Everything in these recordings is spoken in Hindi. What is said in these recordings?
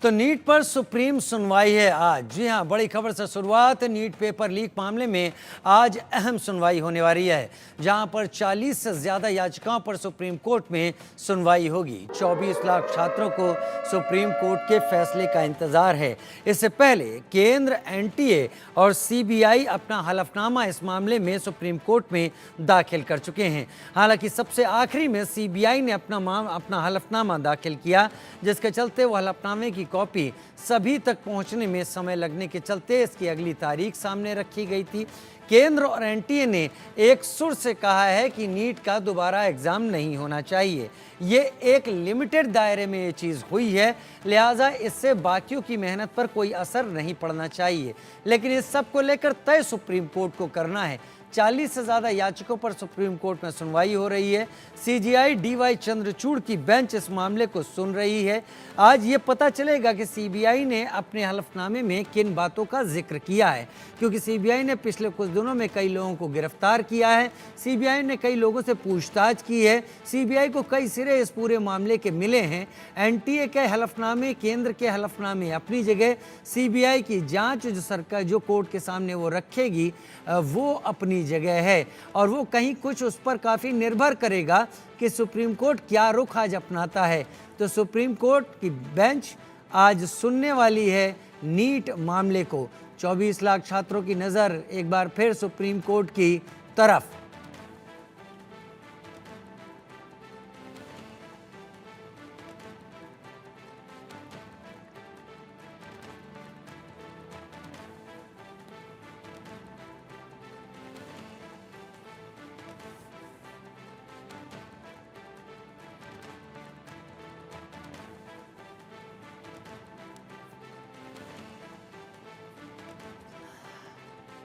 तो नीट पर सुप्रीम सुनवाई है आज। जी हां, बड़ी खबर से शुरुआत। नीट पेपर लीक मामले में आज अहम सुनवाई होने वाली है, जहां पर 40 से ज्यादा याचिकाओं पर सुप्रीम कोर्ट में सुनवाई होगी। 24 लाख छात्रों को सुप्रीम कोर्ट के फैसले का इंतजार है। इससे पहले केंद्र, एनटीए और सीबीआई अपना हलफनामा इस मामले में सुप्रीम कोर्ट में दाखिल कर चुके हैं। हालांकि सबसे आखिरी में सीबीआई ने अपना हलफनामा दाखिल किया, जिसके चलते वह हलफनामे की कॉपी सभी तक पहुंचने में समय लगने के चलते इसकी अगली तारीख सामने रखी गई थी। केंद्र और एनटीए ने एक सुर से कहा है कि नीट का दोबारा एग्जाम नहीं होना चाहिए। ये एक लिमिटेड दायरे में ये चीज़ हुई है, लिहाजा इससे बाकियों की मेहनत पर कोई असर नहीं पड़ना चाहिए। लेकिन इस सब को लेकर तय सुप्रीम कोर्ट को करना है। 40 से ज़्यादा याचिकों पर सुप्रीम कोर्ट में सुनवाई हो रही है। सीजीआई डीवाई चंद्रचूड़ की बेंच इस मामले को सुन रही है। आज ये पता चलेगा कि सीबीआई ने अपने हलफनामे में किन बातों का जिक्र किया है, क्योंकि सीबीआई ने पिछले कुछ दिनों में कई लोगों को गिरफ्तार किया है। सीबीआई ने कई लोगों से पूछताछ की है। सीबीआई को कई सिरे इस पूरे मामले के मिले हैं। एनटीए के हलफनामे, केंद्र के हलफनामे अपनी जगह, सीबीआई की जांच जो सरकार जो कोर्ट के सामने वो रखेगी वो अपनी जगह है, और वो कहीं कुछ उस पर काफ़ी निर्भर करेगा कि सुप्रीम कोर्ट क्या रुख आज अपनाता है। तो सुप्रीम कोर्ट की बेंच आज सुनने वाली है नीट मामले को। 24 लाख छात्रों की नज़र एक बार फिर सुप्रीम कोर्ट की तरफ।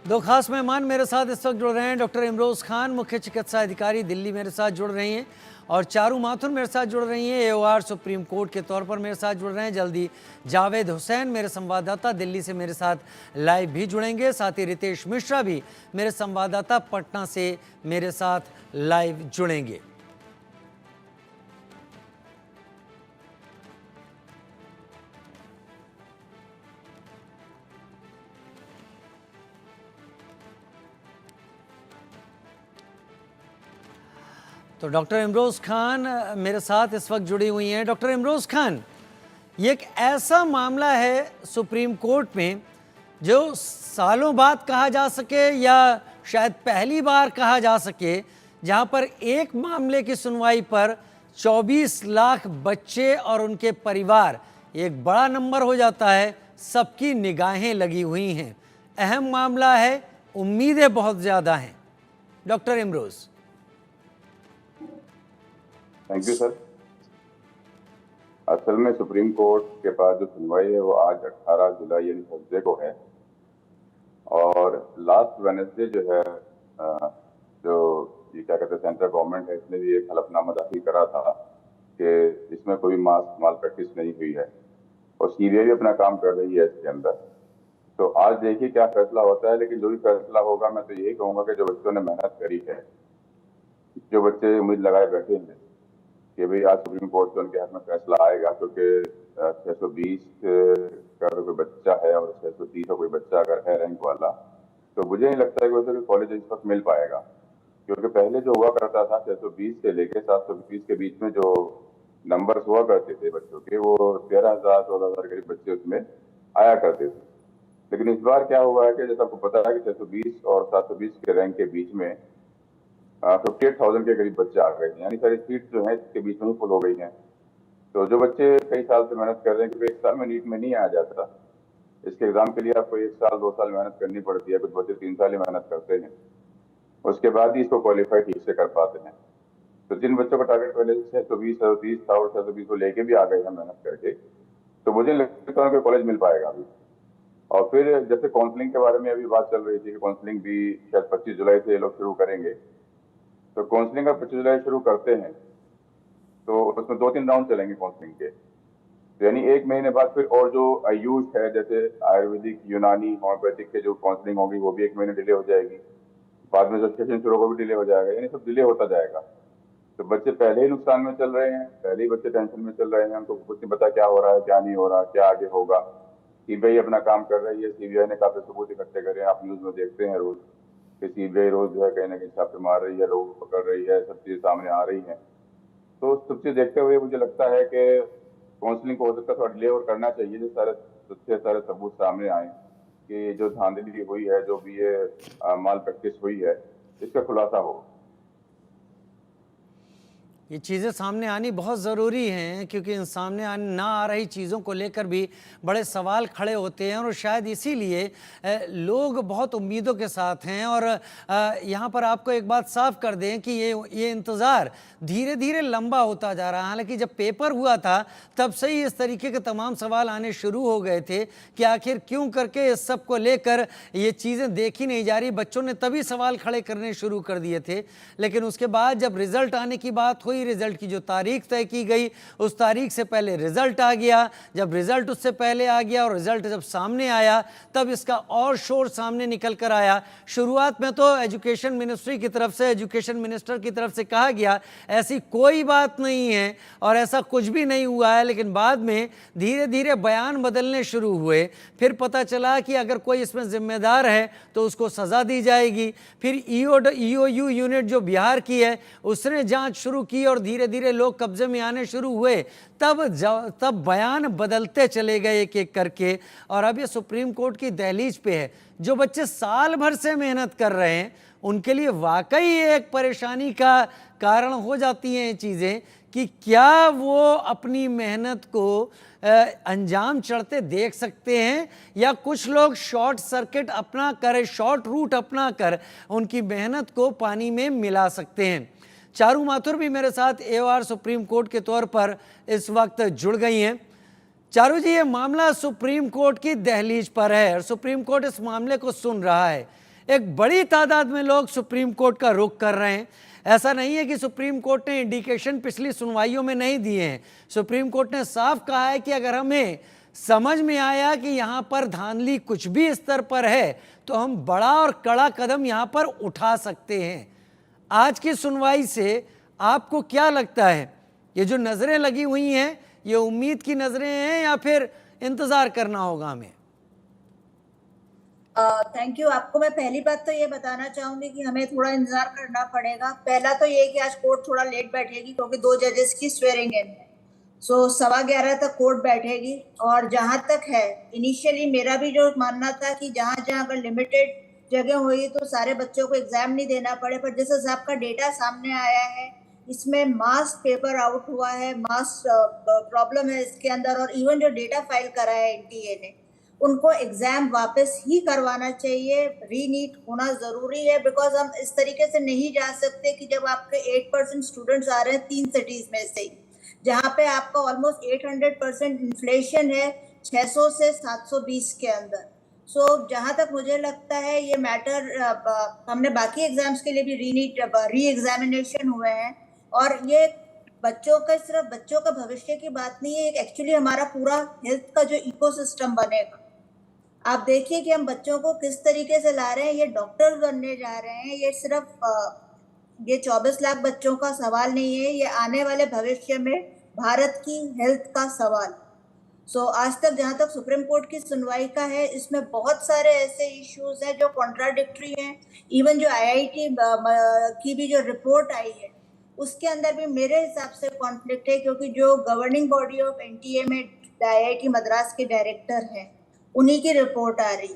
दो खास मेहमान मेरे साथ इस वक्त जुड़ रहे हैं। डॉक्टर इमरोज़ खान, मुख्य चिकित्सा अधिकारी दिल्ली, मेरे साथ जुड़ रही हैं, और चारू माथुर मेरे साथ जुड़ रही हैं, एओआर सुप्रीम कोर्ट के तौर पर मेरे साथ जुड़ रहे हैं। जल्दी जावेद हुसैन, मेरे संवाददाता दिल्ली से मेरे साथ लाइव भी जुड़ेंगे। साथ ही रितेश मिश्रा भी मेरे संवाददाता पटना से मेरे साथ लाइव जुड़ेंगे। तो डॉक्टर इमरोज़ खान मेरे साथ इस वक्त जुड़ी हुई हैं। डॉक्टर इमरोज़ खान, ये एक ऐसा मामला है सुप्रीम कोर्ट में जो सालों बाद कहा जा सके, या शायद पहली बार कहा जा सके, जहां पर एक मामले की सुनवाई पर 24 लाख बच्चे और उनके परिवार, एक बड़ा नंबर हो जाता है, सबकी निगाहें लगी हुई हैं। अहम मामला है, उम्मीदें बहुत ज़्यादा हैं। Doctor Imroz. Thank you sir. असल में सुप्रीम कोर्ट के पास जो सुनवाई है वो आज 18 जुलाई यानी थर्सडे को है, और लास्ट वेडनेसडे जो है जो ये क्या कहते हैं सेंट्रल गवर्नमेंट है, इसने भी एक हलफनामा दाखिल करा था कि इसमें कोई माल प्रैक्टिस नहीं हुई है, और सीबीआई भी अपना काम कर रही है इसके अंदर। तो आज देखिए क्या फैसला होता है, लेकिन जो भी फैसला होगा मैं तो यही कहूँगा कि जो बच्चों ने मेहनत करी है, जो बच्चे उम्मीद लगाए बैठे हैं कि भाई आज सुप्रीम कोर्ट से उनके हाथ में फैसला आएगा, क्योंकि 620 का कोई बच्चा है और 630 का कोई बच्चा अगर है रैंक वाला, तो मुझे नहीं लगता है कि उसे कॉलेज इस वक्त मिल पाएगा। क्योंकि पहले जो हुआ करता था 620 से लेके 720 के बीच में जो नंबर्स हुआ करते थे बच्चों के, वो 13,000 14,000 करीब बच्चे उसमें आया करते थे। लेकिन इस बार क्या हुआ है कि जैसा आपको पता है कि 620 और 720 के रैंक के बीच में 58,000 के करीब बच्चे आ गए हैं, यानी सारी सीट जो है इसके बीच में ही फुल हो गई हैं। तो जो बच्चे कई साल से मेहनत कर रहे हैं, क्योंकि एक साल में नीट में नहीं आ जाता, इसके एग्जाम के लिए आपको 1 साल 2 साल मेहनत करनी पड़ती है, कुछ बच्चे 3 साल ही मेहनत करते हैं, उसके बाद ही इसको क्वालिफाई ठीक से कर पाते हैं। तो जिन बच्चों का टारगेट पहले 620 630 था और 620 को लेके भी आ गए हैं मेहनत करके, तो मुझे लगता है उनको कॉलेज मिल पाएगा अभी। और फिर जैसे काउंसलिंग के बारे में अभी बात चल रही थी कि काउंसलिंग भी शायद 25 जुलाई से ये लोग शुरू करेंगे, तो काउंसलिंग का 25 जुलाई शुरू करते हैं तो उसमें 2-3 राउंड चलेंगे काउंसलिंग के, तो यानी 1 महीने बाद फिर और जो आयुष है, जैसे आयुर्वेदिक, यूनानी, होम्योपैथिक के जो काउंसलिंग होगी वो भी 1 महीने डिले हो जाएगी, बाद में जो सेशन शुरू होगा भी डिले हो जाएगा, यानी सब डिले होता जाएगा। तो बच्चे पहले ही नुकसान में चल रहे हैं, पहले ही बच्चे टेंशन में चल रहे हैं, उनको कुछ नहीं पता क्या हो रहा है क्या नहीं हो रहा, क्या आगे होगा। सीबीआई अपना काम कर रही है, सीबीआई ने काफी सबूत इकट्ठे करे हैं, आप न्यूज में देखते हैं रोज कि सीबीआई रोज जो है कहीं ना कहीं छापे मार रही है, लोगों को पकड़ रही है, सब चीजें सामने आ रही हैं। तो सब चीज देखते हुए मुझे लगता है कि काउंसलिंग को हो सकता है थोड़ा डिले और करना चाहिए, जो सारे तथ्य सारे सबूत सामने आए कि जो धांधली हुई है, जो भी ये माल प्रैक्टिस हुई है, इसका खुलासा हो। ये चीज़ें सामने आनी बहुत ज़रूरी हैं, क्योंकि इन सामने ना आ रही चीज़ों को लेकर भी बड़े सवाल खड़े होते हैं, और शायद इसीलिए लोग बहुत उम्मीदों के साथ हैं। और यहाँ पर आपको एक बात साफ कर दें कि ये इंतज़ार धीरे धीरे लंबा होता जा रहा है। हालांकि जब पेपर हुआ था तब से ही इस तरीके के तमाम सवाल आने शुरू हो गए थे कि आखिर क्यों करके इस सब को लेकर ये चीज़ें देखी नहीं जा रही। बच्चों ने तभी सवाल खड़े करने शुरू कर दिए थे, लेकिन उसके बाद जब रिजल्ट आने की बात हुई, रिजल्ट की जो तारीख तय की गई उस तारीख से पहले रिजल्ट आ गया, जब रिजल्ट उससे पहले आ गया और रिजल्ट जब सामने आया तब इसका और शोर सामने निकल कर आया। शुरुआत में तो एजुकेशन मिनिस्ट्री की तरफ से, एजुकेशन मिनिस्टर की तरफ से कहा गया ऐसी कोई बात नहीं है और ऐसा कुछ भी नहीं हुआ है, लेकिन बाद में धीरे धीरे बयान बदलने शुरू हुए। फिर पता चला कि अगर कोई इसमें जिम्मेदार है तो उसको सज़ा दी जाएगी। फिर ईओयू यूनिट जो बिहार की है उसने जांच शुरू की और धीरे धीरे लोग कब्जे में आने शुरू हुए। तब बयान बदलते चले गए एक एक करके, और अब ये सुप्रीम कोर्ट की दहलीज पे है। जो बच्चे साल भर से मेहनत कर रहे हैं उनके लिए वाकई एक परेशानी का कारण हो जाती हैं ये चीज़ें कि क्या वो अपनी मेहनत को अंजाम चढ़ते देख सकते हैं, या कुछ लोग शॉर्ट सर्किट अपना कर, शॉर्ट रूट अपना कर उनकी मेहनत को पानी में मिला सकते हैं। चारू माथुर भी मेरे साथ एओआर सुप्रीम कोर्ट के तौर पर इस वक्त जुड़ गई हैं। चारू जी, ये मामला सुप्रीम कोर्ट की दहलीज पर है और सुप्रीम कोर्ट इस मामले को सुन रहा है। एक बड़ी तादाद में लोग सुप्रीम कोर्ट का रुख कर रहे हैं। ऐसा नहीं है कि सुप्रीम कोर्ट ने इंडिकेशन पिछली सुनवाइयों में नहीं दिए हैं। सुप्रीम कोर्ट ने साफ कहा है कि अगर हमें समझ में आया कि यहाँ पर धांधली कुछ भी स्तर पर है तो हम बड़ा और कड़ा कदम यहाँ पर उठा सकते हैं। आज की सुनवाई से आपको क्या लगता है, ये जो नज़रें लगी हुई हैं ये उम्मीद की नज़रें हैं या फिर इंतज़ार करना होगा हमें? Thank you. आपको मैं पहली बात तो ये बताना चाहूंगी कि हमें थोड़ा इंतजार करना पड़ेगा। पहला तो ये कि आज कोर्ट थोड़ा लेट बैठेगी क्योंकि 2 जजेस की स्वेरिंग इन है। 11:15 तक कोर्ट बैठेगी। और जहां तक है, इनिशियली मेरा भी जो मानना था कि जहां अगर लिमिटेड जगह हुई तो सारे बच्चों को एग्जाम नहीं देना पड़े, पर जिस हिसाब का डेटा सामने आया है इसमें मास पेपर आउट हुआ है, मास प्रॉब्लम है इसके अंदर। और इवन जो डेटा फाइल करा है एनटीए ने, उनको एग्जाम वापस ही करवाना चाहिए। रीनीट होना जरूरी है, बिकॉज हम इस तरीके से नहीं जा सकते कि जब आपके 8% स्टूडेंट्स आ रहे हैं 3 सिटीज में से, जहाँ पे आपका ऑलमोस्ट 800% इन्फ्लेशन है 600 से 720 के अंदर। जहां तक मुझे लगता है ये मैटर, हमने बाकी एग्जाम्स के लिए भी री एग्जामिनेशन हुए हैं, और ये बच्चों का, सिर्फ बच्चों का भविष्य की बात नहीं है, एक्चुअली हमारा पूरा हेल्थ का जो इकोसिस्टम बनेगा। आप देखिए कि हम बच्चों को किस तरीके से ला रहे हैं, ये डॉक्टर बनने जा रहे हैं। ये सिर्फ ये 24 लाख बच्चों का सवाल नहीं है, ये आने वाले भविष्य में भारत की हेल्थ का सवाल। आज तक जहां तक सुप्रीम कोर्ट की सुनवाई का है, इसमें बहुत सारे ऐसे इश्यूज हैं जो कॉन्ट्राडिक्टरी हैं। इवन जो आईआईटी की भी जो रिपोर्ट आई है उसके अंदर भी मेरे हिसाब से कॉन्फ्लिक्ट है, क्योंकि जो गवर्निंग बॉडी ऑफ एनटीए में आईआईटी मद्रास के डायरेक्टर हैं, उन्हीं की रिपोर्ट आ रही।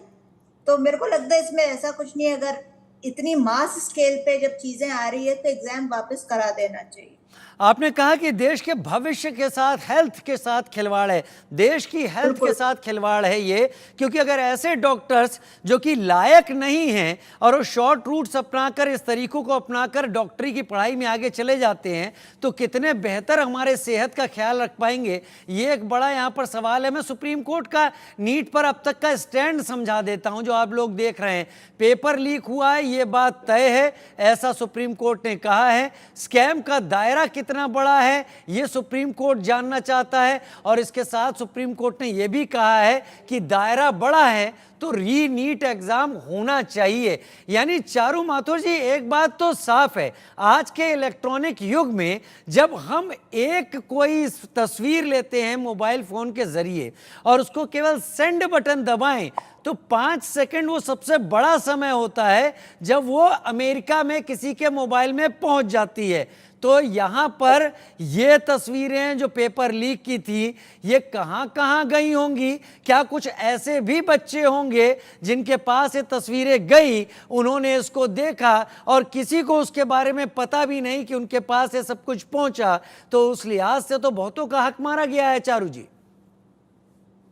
तो मेरे को लगता है इसमें ऐसा कुछ नहीं है। अगर इतनी मास स्केल पे जब चीजें आ रही है तो एग्जाम वापस करा देना चाहिए। आपने कहा कि देश के भविष्य के साथ, हेल्थ के साथ खिलवाड़ है, देश की हेल्थ के साथ खिलवाड़ है ये, क्योंकि अगर ऐसे डॉक्टर्स जो कि लायक नहीं हैं और वो शॉर्ट रूट्स अपनाकर, इस तरीकों को अपनाकर डॉक्टरी की पढ़ाई में आगे चले जाते हैं तो कितने बेहतर हमारे सेहत का ख्याल रख पाएंगे, ये एक बड़ा यहाँ पर सवाल है। मैं सुप्रीम कोर्ट का नीट पर अब तक का स्टैंड समझा देता हूँ जो आप लोग देख रहे हैं। पेपर लीक हुआ है, ये बात तय है, ऐसा सुप्रीम कोर्ट ने कहा है। स्कैम का दायरा कितना बड़ा है ये सुप्रीम कोर्ट जानना चाहता है, और इसके साथ सुप्रीम कोर्ट ने यह भी कहा है कि दायरा बड़ा है तो री नीट एग्जाम होना चाहिए। यानी चारू माथुर जी, एक बात तो साफ है, आज के इलेक्ट्रॉनिक युग में जब हम एक कोई तस्वीर लेते हैं मोबाइल फोन के जरिए और उसको केवल सेंड बटन दबाएं तो 5 सेकंड वो सबसे बड़ा समय होता है जब वो अमेरिका में किसी के मोबाइल में पहुंच जाती है। तो यहाँ पर ये तस्वीरें जो पेपर लीक की थी ये कहाँ कहाँ गई होंगी? क्या कुछ ऐसे भी बच्चे होंगे जिनके पास ये तस्वीरें गई, उन्होंने इसको देखा और किसी को उसके बारे में पता भी नहीं कि उनके पास ये सब कुछ पहुंचा? तो उस लिहाज से तो बहुतों का हक मारा गया है। चारू जी,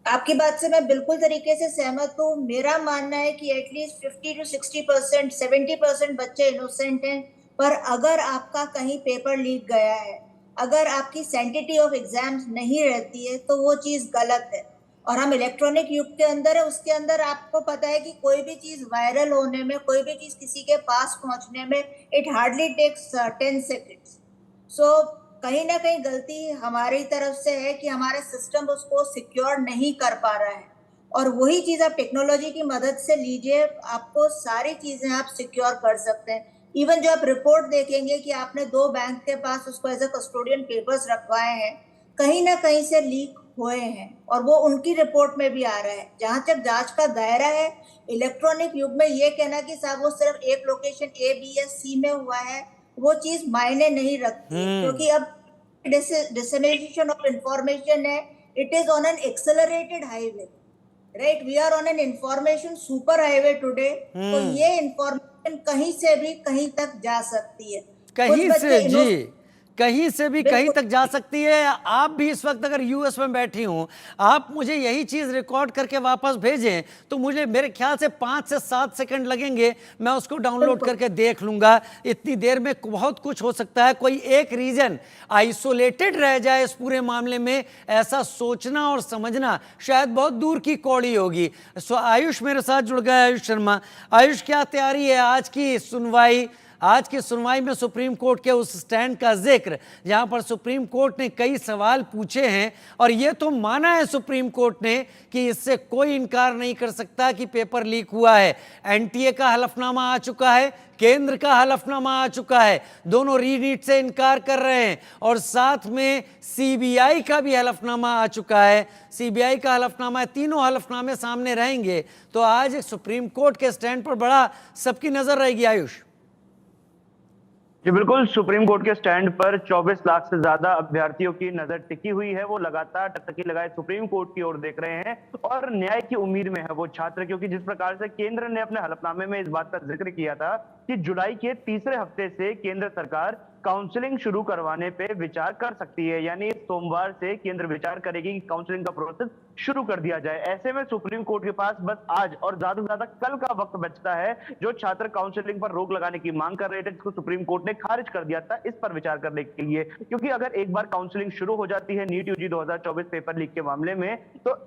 आपकी बात से मैं बिल्कुल तरीके से सहमत हूँ। मेरा मानना है कि एटलीस्ट 50 to 60%, 70% बच्चे इनोसेंट हैं, पर अगर आपका कहीं पेपर लीक गया है, अगर आपकी सैंक्टिटी ऑफ एग्जाम्स नहीं रहती है तो वो चीज गलत है। और हम इलेक्ट्रॉनिक युग के अंदर है, उसके अंदर आपको पता है कि कोई भी चीज वायरल होने में, कोई भी चीज किसी के पास पहुंचने में इट हार्डली टेक्स 10 सेकेंड्स। सो कहीं ना कहीं गलती हमारी तरफ से है कि हमारा सिस्टम उसको सिक्योर नहीं कर पा रहा है। और वही चीज आप टेक्नोलॉजी की मदद से लीजिए, आपको सारी चीजें आप सिक्योर कर सकते हैं। इवन जो आप रिपोर्ट देखेंगे कि आपने 2 बैंक के पास उसको एज ए कस्टोडियन पेपर्स रखवाए हैं, कहीं ना कहीं से लीक हुए हैं और वो उनकी रिपोर्ट में भी आ रहा है। जहां तक जांच का दायरा है, इलेक्ट्रॉनिक युग में ये कहना कि साहब वो सिर्फ एक लोकेशन A, B या C में हुआ है, वो चीज मायने नहीं रखती, क्योंकि अब डिसेमिनेशन ऑफ इंफॉर्मेशन है, it is on an accelerated highway, right? We are on an information super highway today. तो ये इंफॉर्मेशन कहीं से भी कहीं तक जा सकती है, कहीं से जी, कहीं से भी कहीं तक जा सकती है। आप भी इस वक्त अगर यूएस में बैठी हूं, आप मुझे यही चीज रिकॉर्ड करके वापस भेजें तो मुझे मेरे ख्याल से 5 से 7 सेकंड लगेंगे, मैं उसको डाउनलोड करके देख लूंगा। इतनी देर में बहुत कुछ हो सकता है, कोई एक रीजन आइसोलेटेड रह जाए इस पूरे मामले में, ऐसा सोचना और समझना शायद बहुत दूर की कौड़ी होगी। सो आयुष मेरे साथ जुड़ गया, आयुष शर्मा। आयुष, क्या तैयारी है आज की सुनवाई? आज की सुनवाई में सुप्रीम कोर्ट के उस स्टैंड का जिक्र जहां पर सुप्रीम कोर्ट ने कई सवाल पूछे हैं और यह तो माना है सुप्रीम कोर्ट ने कि इससे कोई इनकार नहीं कर सकता कि पेपर लीक हुआ है। एनटीए का हलफनामा आ चुका है, केंद्र का हलफनामा आ चुका है, दोनों रीनीट से इनकार कर रहे हैं और साथ में सीबीआई का भी हलफनामा आ चुका है। सीबीआई का हलफनामा है, तीनों हलफनामे सामने रहेंगे। तो आज सुप्रीम कोर्ट के स्टैंड पर बड़ा सबकी नजर रहेगी। आयुष जी बिल्कुल, सुप्रीम कोर्ट के स्टैंड पर 24 लाख से ज्यादा अभ्यर्थियों की नजर टिकी हुई है। वो लगातार टकटकी लगाए सुप्रीम कोर्ट की ओर देख रहे हैं और न्याय की उम्मीद में है वो छात्र, क्योंकि जिस प्रकार से केंद्र ने अपने हलफनामे में इस बात का जिक्र किया था कि जुलाई के तीसरे हफ्ते से केंद्र सरकार काउंसलिंग शुरू करवाने पे विचार कर सकती है, यानी सोमवार से केंद्र विचार करेगी कि काउंसलिंग का प्रोसेस शुरू कर दिया जाए। ऐसे में सुप्रीम कोर्ट के पास बस आज और ज्यादा से ज्यादा कल का वक्त बचता है। जो छात्र काउंसलिंग पर रोक लगाने की मांग कर रहे थे, जिसको सुप्रीम कोर्ट ने खारिज कर दिया था, इस पर विचार करने के लिए, क्योंकि अगर एक बार काउंसलिंग शुरू हो जाती है नीट यूजी 2024 पेपर लीक के मामले में, तो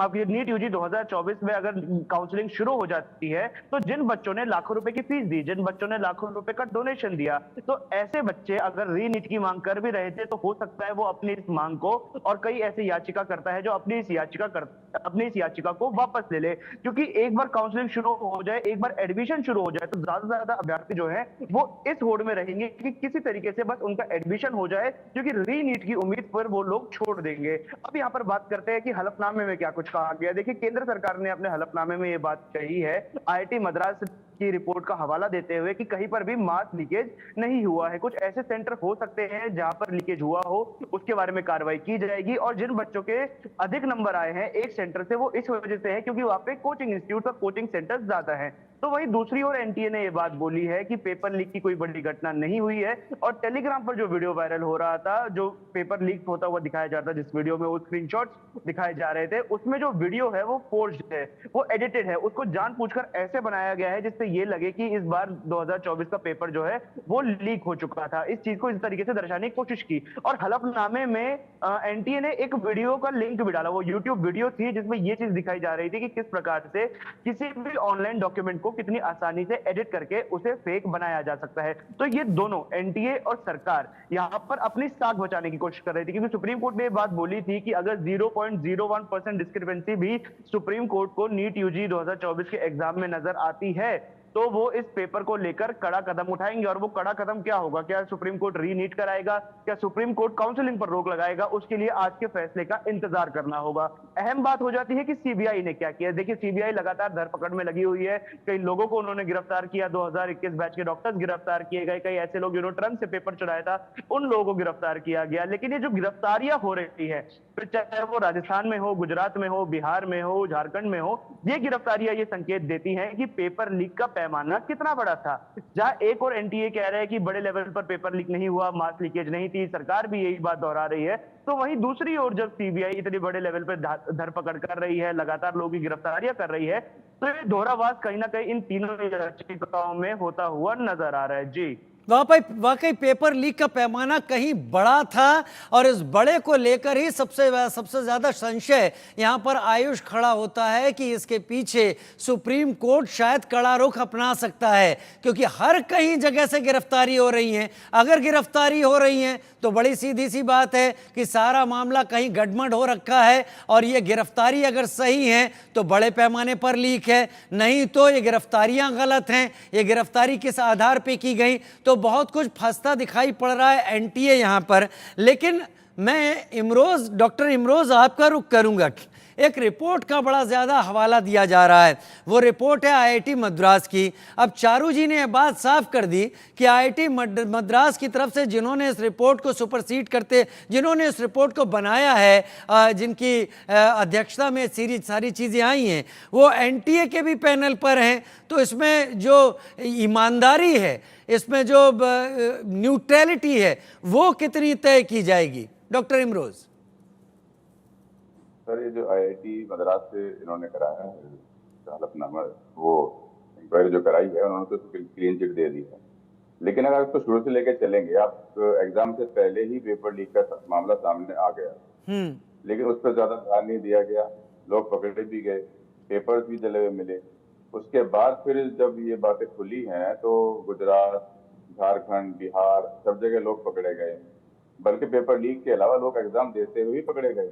नीट यूजी 2024 में अगर काउंसलिंग शुरू हो जाती है तो जिन बच्चों ने लाखों रुपए की फीस दी, जिन बच्चों ने लाखों रुपए का डोनेशन दिया, तो ऐसे बच्चे अगर री नीट की मांग कर भी रहे थे तो हो सकता है वो अपनी इस मांग को, और कई ऐसे याचिका करता है जो अपनी इस याचिका को वापस ले ले। क्योंकि एक बार काउंसलिंग शुरू हो जाए, एक बार एडमिशन शुरू हो जाए, तो ज्यादा से ज्यादा अभ्यर्थी जो है वो इस होड़ में रहेंगे कि किसी तरीके से बस उनका एडमिशन हो जाए, क्योंकि री नीट की उम्मीद पर वो लोग छोड़ देंगे। अब यहाँ पर बात करते हैं कि हलफनामे में क्या कुछ कहा गया। देखिए, केंद्र सरकार ने अपने हलफनामे में ये बात कही है, आईआईटी मद्रास की रिपोर्ट का हवाला देते हुए, कि कहीं पर भी मास लीकेज नहीं हुआ है। कुछ ऐसे सेंटर हो सकते हैं जहां पर लीकेज हुआ हो, उसके बारे में कार्रवाई की जाएगी। और जिन बच्चों के अधिक नंबर आए हैं एक सेंटर से, वो इस वजह से है क्योंकि वहां पे कोचिंग इंस्टीट्यूट और कोचिंग सेंटर ज्यादा है। तो वहीं दूसरी ओर एनटीए ने यह बात बोली है कि पेपर लीक की कोई बड़ी घटना नहीं हुई है। और टेलीग्राम पर जो वीडियो वायरल हो रहा था, जो पेपर लीक होता हुआ दिखाया जा रहा था, जिस वीडियो में वो स्क्रीनशॉट्स दिखाए जा रहे थे, उसमें जो वीडियो है वो फोर्ज्ड है, वो एडिटेड है, उसको जानबूझकर ऐसे बनाया गया है जिससे ये लगे कि इस बार 2024 का पेपर जो है वो लीक हो चुका था। इस चीज को इस तरीके से दर्शाने की कोशिश की। और हलफनामे में एनटीए ने एक वीडियो का लिंक भी डाला, वो यूट्यूब वीडियो थी जिसमें ये चीज दिखाई जा रही थी कि किस प्रकार से किसी भी ऑनलाइन डॉक्यूमेंट को कितनी आसानी से एडिट करके उसे फेक बनाया जा सकता है। तो ये दोनों एनटीए और सरकार यहाँ पर अपनी साख बचाने की कोशिश कर रही थी, क्योंकि सुप्रीम कोर्ट ने ये बात बोली थी कि अगर 0.01% डिस्क्रिपेंसी भी सुप्रीम कोर्ट को नीट यूजी 2024 के एग्जाम में नजर आती है तो वो इस पेपर को लेकर कड़ा कदम उठाएंगे। और वो कड़ा कदम क्या होगा? क्या सुप्रीम कोर्ट रीनीट कराएगा? क्या सुप्रीम कोर्ट काउंसलिंग पर रोक लगाएगा? उसके लिए आज के फैसले का इंतजार करना होगा। अहम बात हो जाती है कि सीबीआई ने क्या किया। देखिए, सीबीआई लगातार धरपकड़ में लगी हुई है। कई लोगों को उन्होंने गिरफ्तार किया, 2021 बैच के डॉक्टर्स गिरफ्तार किए गए, कई ऐसे लोग जिन्होंने ट्रंप से पेपर चुराया था उन लोगों को गिरफ्तार किया गया। लेकिन ये जो गिरफ्तारियां हो रही है, फिर चाहे वो राजस्थान में हो, गुजरात में हो, बिहार में हो, झारखंड में हो, ये गिरफ्तारियां ये संकेत देती हैं कि पेपर लीक का पैमाना कितना बड़ा था। जहां एक और एनटीए कह रहा है कि बड़े लेवल पर पेपर लीक नहीं हुआ, मास लीकेज नहीं थी, सरकार भी यही बात दोहरा रही है, तो वहीं दूसरी ओर जब सीबीआई इतने बड़े लेवल पर धरपकड़ कर रही है, लगातार लोगों की गिरफ्तारियां कर रही है, तो ये दोहरावास कहीं ना कहीं इन तीनों याचिकाओं में होता हुआ नजर आ रहा है। जी, वाकई पेपर लीक का पैमाना कहीं बड़ा था और इस बड़े को लेकर ही सबसे ज्यादा संशय यहां पर आयुष खड़ा होता है कि इसके पीछे सुप्रीम कोर्ट शायद कड़ा रुख अपना सकता है, क्योंकि हर कहीं जगह से गिरफ्तारी हो रही है। अगर गिरफ्तारी हो रही है तो बड़ी सीधी सी बात है कि सारा मामला कहीं गड़बड़ हो रखा है, और ये गिरफ्तारी अगर सही है तो बड़े पैमाने पर लीक है, नहीं तो ये गिरफ्तारियां गलत हैं, ये गिरफ्तारी किस आधार पे की गई, तो बहुत कुछ फंसता दिखाई पड़ रहा है एनटीए यहां पर। लेकिन मैं डॉक्टर इमरोज आपका रुख करूंगा। एक रिपोर्ट का बड़ा ज्यादा हवाला दिया जा रहा है, वो रिपोर्ट है आईआईटी मद्रास की। अब चारू जी ने यह बात साफ कर दी कि आईआईटी मद्रास की तरफ से जिन्होंने इस रिपोर्ट को जिन्होंने इस रिपोर्ट को बनाया है, जिनकी अध्यक्षता में सारी चीजें आई हैं, वो एनटीए के भी पैनल पर हैं। तो इसमें जो ईमानदारी है, इसमें जो न्यूट्रलिटी है, वो कितनी तय की जाएगी डॉक्टर इमरोज? सर, ये जो आईआईटी मद्रास से इन्होंने कराया है हलफनामा, वो इंक्वायरी जो कराई है, उन्होंने तो क्लीन चिट दे दी है। लेकिन अगर तो शुरू से लेकर चलेंगे, आप एग्जाम से पहले ही पेपर लीक का मामला सामने आ गया, लेकिन उस पर ज्यादा ध्यान नहीं दिया गया, लोग पकड़े भी गए, पेपर्स भी जले हुए मिले। उसके बाद फिर जब ये बातें खुली हैं तो गुजरात, झारखंड, बिहार, सब जगह लोग पकड़े गए। बल्कि पेपर लीक के अलावा लोग एग्जाम देते हुए भी पकड़े गए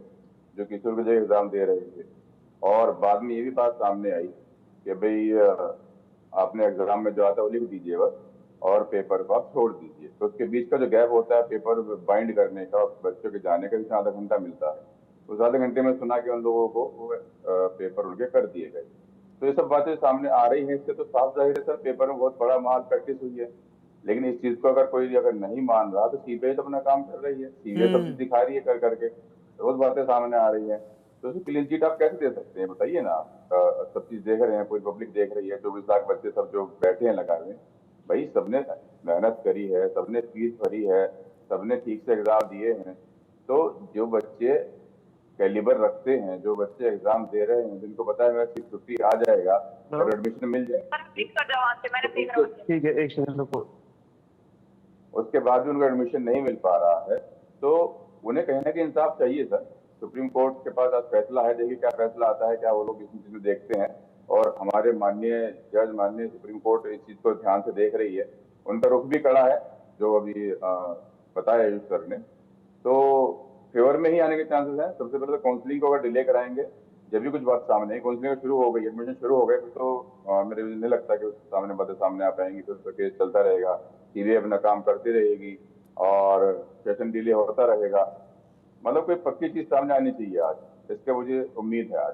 जो किसी की जगह एग्जाम दे रहे थे। और बाद में ये भी बात सामने आई कि भाई आपने एग्जाम में जो आता है वो लिख दीजिए बस, और पेपर को आप छोड़ दीजिए। तो उसके बीच का जो गैप होता है पेपर बाइंड करने का, बच्चों के जाने का, इसमें आधा घंटा मिलता है। उस आधे घंटे में सुना कि उन लोगों को पेपर उनके कर दिए गए। तो ये सब बातें सामने आ रही हैं, इससे तो साफ जाहिर है सर पेपर में बहुत बड़ा माल प्रैक्टिस हुई है। लेकिन इस चीज को अगर कोई नहीं मान रहा तो सीबीआई तो अपना काम कर रही है, सीबीआई सब चीज दिखा रही है कर करके, रोज बातें सामने आ रही है। तो उसकी क्लीन चिट आप कैसे दे सकते हैं बताइए ना? सब चीज देख रहे हैं, पूरी पब्लिक देख रही है, 24 लाख बच्चे सब जो बैठे हैं लगा में, भाई सबने मेहनत करी है, सबने फीस भरी है, सबने ठीक से एग्जाम दिए हैं। तो जो बच्चे कैलिबर रखते हैं, जो बच्चे एग्जाम दे रहे हैं, जिनको पता है मेरा 650 आ जाएगा और एडमिशन मिल जाएगा, ठीक है, एक सेकंड रुको। उसके बाद भी उनको एडमिशन नहीं मिल पा रहा है, तो उन्हें कहीं ना कहीं इंसाफ चाहिए सर। सुप्रीम कोर्ट के पास आज फैसला है, देखिए क्या फैसला आता है, क्या वो लोग इस चीज में देखते हैं। और हमारे माननीय जज, माननीय सुप्रीम कोर्ट इस चीज को ध्यान से देख रही है, उनका रुख भी कड़ा है जो अभी बताया आयुष सर ने, तो फेवर में ही आने के चांसेस हैं। सबसे पहले तो काउंसलिंग को अगर डिले कराएंगे, जब भी कुछ बात सामने, काउंसलिंग शुरू हो गई, एडमिशन शुरू हो गए, तो मेरे नहीं लगता कि सामने बातें सामने आ पाएंगी। तो उसका केस चलता रहेगा, सीबीआई अपना काम करती रहेगी और सेशन डिले होता रहेगा। मतलब कोई पक्की चीज सामने आनी चाहिए आज, इसके मुझे उम्मीद है आज।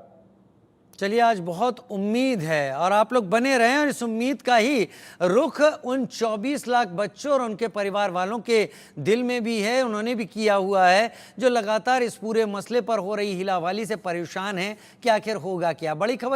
चलिए, आज बहुत उम्मीद है और आप लोग बने रहें, और इस उम्मीद का ही रुख उन 24 लाख बच्चों और उनके परिवार वालों के दिल में भी है। उन्होंने भी किया हुआ है, जो लगातार इस पूरे मसले पर हो रही हिलावाली से परेशान हैं कि आखिर होगा क्या। बड़ी खबर